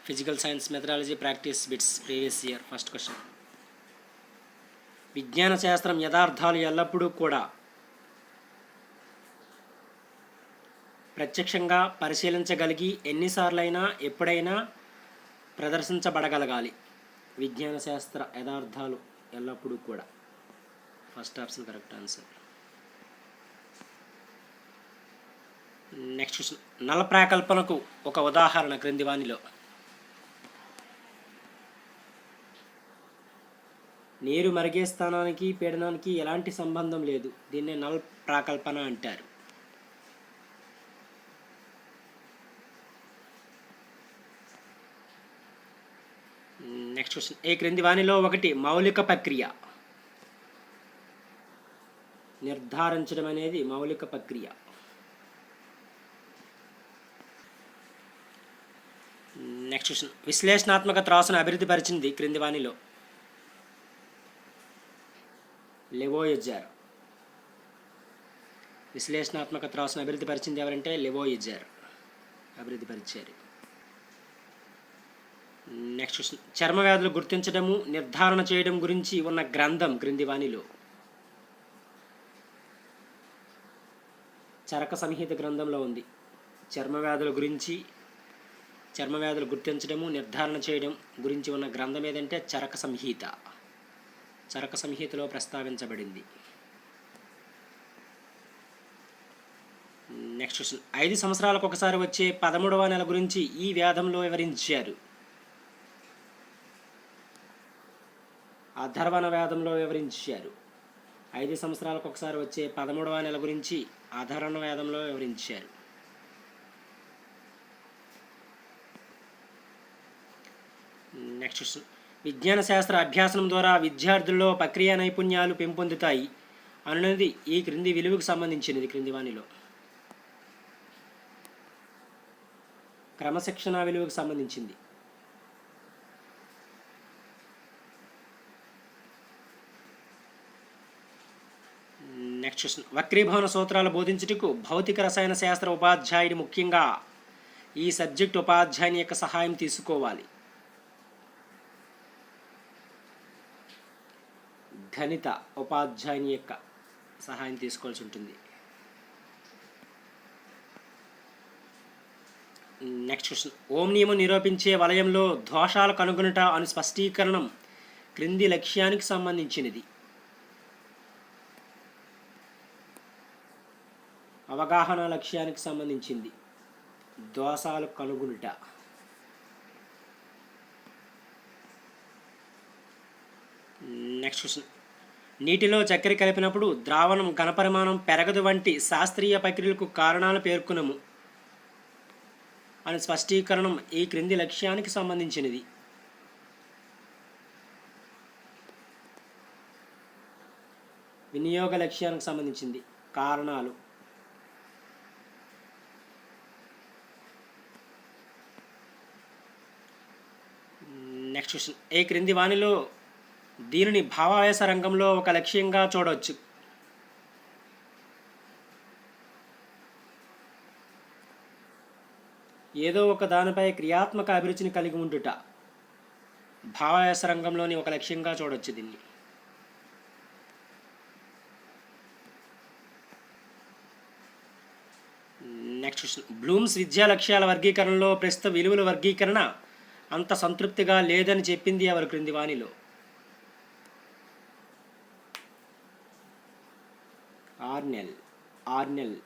Physical science methodology practice bits previous year first question. విజ్ఞాన శాస్త్రం యథార్థాలు ఎల్లప్పుడూ కూడా ప్రత్యక్షంగా పరిశీలించగలిగి ఎన్నిసార్లైనా ఎప్పుడైనా ప్రదర్శించబడగలగాలి. విజ్ఞాన శాస్త్ర యథార్థాలు ఎల్లప్పుడూ కూడా. First option correct answer. Next question. నల ప్రాకల్పనకు ఒక ఉదాహరణ క్రింది వానిలో. నీరు మరిగే స్థానానికి పీడనానికి ఎలాంటి సంబంధం లేదు. దీన్నే నల్ ప్రాకల్పన అంటారు. Next question. ఈ క్రింది వానిలో ఒకటి మౌలిక ప్రక్రియ. నిర్ధారించడం అనేది మౌలిక ప్రక్రియ. Next question. విశ్లేషణాత్మక త్రాసును అభివృద్ధి పరిచింది క్రింది వానిలో. లెవోయిజర్. విశ్లేషణాత్మక త్రాసును అభివృద్ధి పరిచింది ఎవరంటే లెవోయిజర్ అభివృద్ధి పరిచారు. Next question. చర్మ వ్యాధులు గుర్తించడము నిర్ధారణ చేయడం గురించి ఉన్న గ్రంథం క్రింది వానిలో. చరక సంహిత గ్రంథంలో ఉంది. చర్మ వ్యాధుల గురించి, చర్మ వ్యాధులు గుర్తించడము నిర్ధారణ చేయడం గురించి ఉన్న గ్రంథం ఏదంటే చరక సంహిత. చరక సంహితలో ప్రస్తావించబడింది. Next question. 5 సంవత్సరాలకు ఒకసారి వచ్చే 13వ నెల గురించి ఈ వ్యాధంలో వివరించారు. అధర్వణ వ్యాధంలో వివరించారు. 5 సంవత్సరాలకు ఒకసారి వచ్చే 13వ నెల గురించి అధర్వణ వ్యాధంలో వివరించారు. Next question. విజ్ఞాన శాస్త్ర అభ్యాసం ద్వారా విద్యార్థుల్లో ప్రక్రియ నైపుణ్యాలు పెంపొందుతాయి అన్నది ఈ క్రింది విలువకు సంబంధించినది. క్రింది వానిలో క్రమశిక్షణ విలువకు సంబంధించింది. Next question. వక్రీభవన సూత్రాలు బోధించుటకు భౌతిక రసాయన శాస్త్ర ఉపాధ్యాయుడు ముఖ్యంగా ఈ సబ్జెక్ట్ ఉపాధ్యాయుని యొక్క సహాయం తీసుకోవాలి. గణిత ఉపాధ్యాయుని యొక్క సహాయం తీసుకోవాల్సి ఉంటుంది. Next question. ఓం నియమం నిరూపించే వలయంలో దోషాలు కనుగొనుట అను స్పష్టీకరణం క్రింది లక్ష్యానికి సంబంధించినది. అవగాహన లక్ష్యానికి సంబంధించింది. దోషాలు కనుగొనుట. Next question. నీటిలో చక్కెర కలిపినప్పుడు ద్రావణం ఘనపరిమాణం పెరగదు వంటి శాస్త్రీయ ప్రక్రియలకు కారణాలు పేర్కొనము అని స్పష్టీకరణం ఈ క్రింది లక్ష్యానికి సంబంధించినది. వినియోగ లక్ష్యానికి సంబంధించింది. కారణాలు. Next question. ఈ క్రింది వానిలో దీనిని భావావేశ రంగంలో ఒక లక్ష్యంగా చూడవచ్చు. ఏదో ఒక దానిపై క్రియాత్మక అభిరుచిని కలిగి ఉండుట భావావేశ రంగంలోని ఒక లక్ష్యంగా చూడవచ్చు దీన్ని. Next question. బ్లూమ్స్ విద్యా లక్ష్యాల వర్గీకరణలో ప్రస్తుత విలువల వర్గీకరణ అంత సంతృప్తిగా లేదని చెప్పింది ఎవరు క్రింది వానిలో. ఆర్నెల్.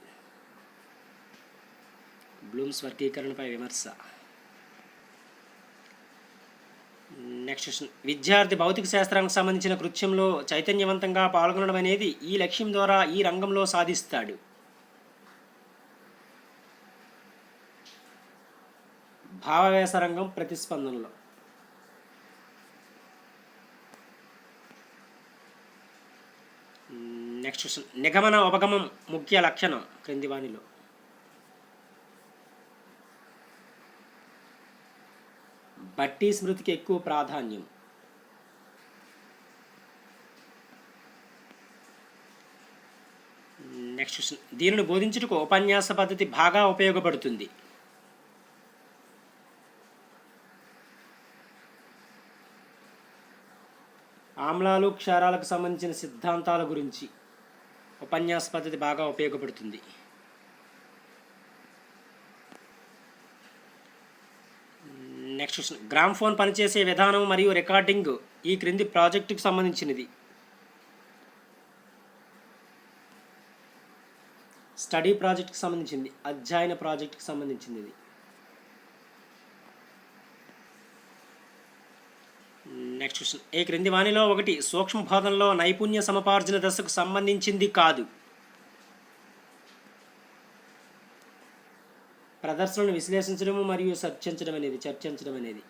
బ్లూమ్స్ వర్గీకరణపై విమర్శ. Next question. విద్యార్థి భౌతిక శాస్త్రానికి సంబంధించిన కృత్యంలో చైతన్యవంతంగా పాల్గొనడం అనేది ఈ లక్ష్యం ద్వారా ఈ రంగంలో సాధిస్తాడు. భావావేశ రంగం ప్రతిస్పందనలో. Next question. నిగమన ఉపగమం ముఖ్య లక్షణం క్రింది వానిలో. బట్టి స్మృతికి ఎక్కువ ప్రాధాన్యం. Next question. దీనిని బోధించుటకు ఉపన్యాస పద్ధతి బాగా ఉపయోగపడుతుంది. ఆమ్లాలు క్షారాలకు సంబంధించిన సిద్ధాంతాల గురించి ఉపన్యాస పద్ధతి బాగా ఉపయోగపడుతుంది. నెక్స్ట్ క్వశ్చన్, గ్రామ్ఫోన్ పనిచేసే విధానం మరియు రికార్డింగ్ ఈ క్రింది ప్రాజెక్టుకు సంబంధించినది. స్టడీ ప్రాజెక్ట్కి సంబంధించింది, అధ్యయన ప్రాజెక్ట్కి సంబంధించింది ఇది. నెక్స్ట్ క్వశ్చన్, ఈ క్రింది వాణిలో ఒకటి సూక్ష్మబోధనలో నైపుణ్య సముపార్జన దశకు సంబంధించింది కాదు. ప్రదర్శనను విశ్లేషించడం మరియు చర్చించడం అనేది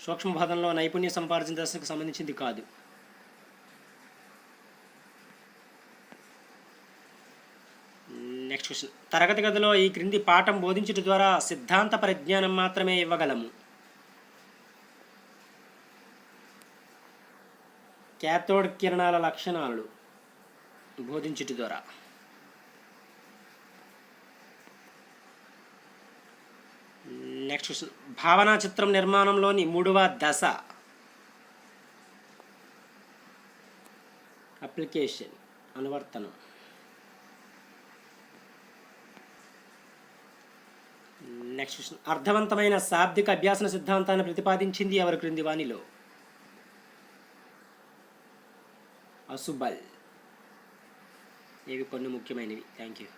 సూక్ష్మబోధనలో నైపుణ్య సముపార్జన దశకు సంబంధించింది కాదు. నెక్స్ట్ క్వశ్చన్, తరగతి గదిలో ఈ క్రింది పాఠం బోధించడం ద్వారా సిద్ధాంత పరిజ్ఞానం మాత్రమే ఇవ్వగలము. క్యాథోడ్ కిరణాల లక్షణాలు బోధించుట ద్వారా. నెక్స్ట్ క్వశ్చన్, భావనా చిత్రం నిర్మాణంలోని 3వ దశ అప్లికేషన్, అనువర్తనం. నెక్స్ట్ క్వశ్చన్, అర్థవంతమైన శాబ్దిక అభ్యాసన సిద్ధాంతాన్ని ప్రతిపాదించింది ఎవరు క్రింది వాణిలో. అసుబల్. ఇవి కొన్ని ముఖ్యమైనవి. Thank you.